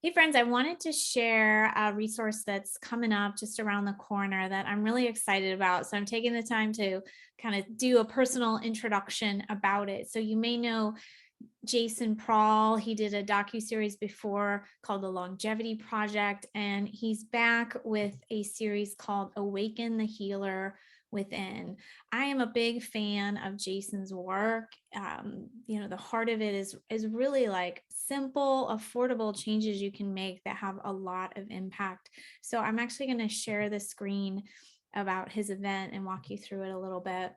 Hey friends, I wanted to share a resource that's coming up just around the corner that I'm really excited about. So I'm taking the time to kind of do a personal introduction about it. So you may know Jason Prall. He did a docu-series before called The Longevity Project, and he's back with a series called Awaken the Healer Within. I am a big fan of Jason's work. The heart of it is really like simple, affordable changes you can make that have a lot of impact. So I'm actually going to share the screen about his event and walk you through it a little bit.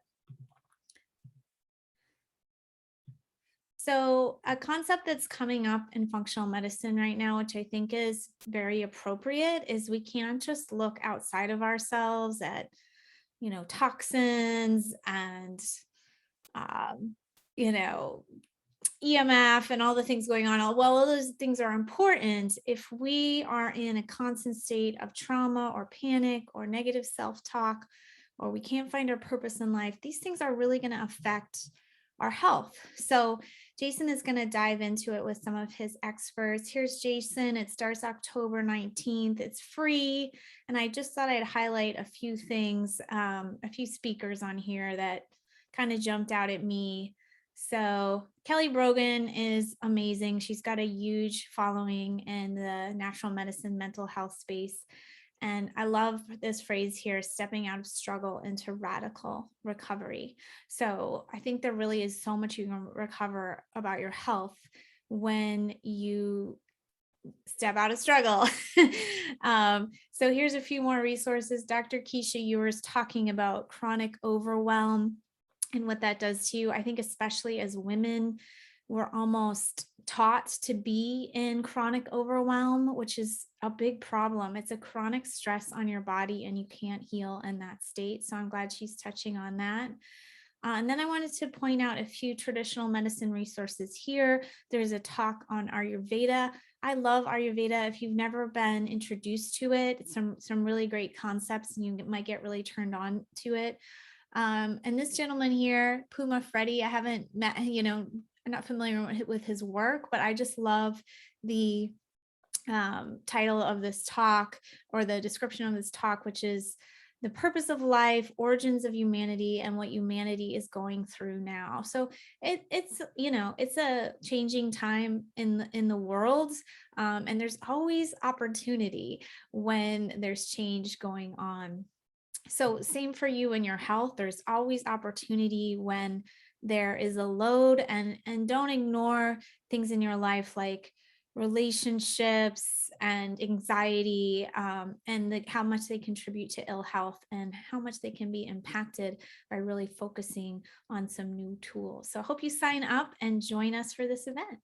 So, a concept that's coming up in functional medicine right now, which I think is very appropriate, is we can't just look outside of ourselves at, toxins and, um, you know, EMF and all the things going on. While all those things are important, if we are in a constant state of trauma or panic or negative self talk, or we can't find our purpose in life, these things are really going to affect our health. So, Jason is going to dive into it with some of his experts. Here's Jason. It starts October 19th. It's free. And I just thought I'd highlight a few things, a few speakers on here that kind of jumped out at me. So Kelly Brogan is amazing. She's got a huge following in the natural medicine mental health space. And I love this phrase here, stepping out of struggle into radical recovery. So I think there really is so much you can recover about your health when you step out of struggle. So here's a few more resources. Dr. Keisha Ewers talking about chronic overwhelm and what that does to you. I think especially as women, we're almost taught to be in chronic overwhelm, which is a big problem. It's a chronic stress on your body and you can't heal in that state. So I'm glad she's touching on that. And then I wanted to point out a few traditional medicine resources here. There's a talk on Ayurveda. I love Ayurveda. If you've never been introduced to it, it's some really great concepts and you might get really turned on to it. And this gentleman here, Puma Freddy, I haven't met, I'm not familiar with his work, but I just love the title of this talk, or the description of this talk, which is the purpose of life, origins of humanity, and what humanity is going through now. So it's a changing time in the world, and there's always opportunity when there's change going on. So same for you and your health. There's always opportunity when there is a load, and don't ignore things in your life like relationships and anxiety, and how much they contribute to ill health and how much they can be impacted by really focusing on some new tools. So I hope you sign up and join us for this event.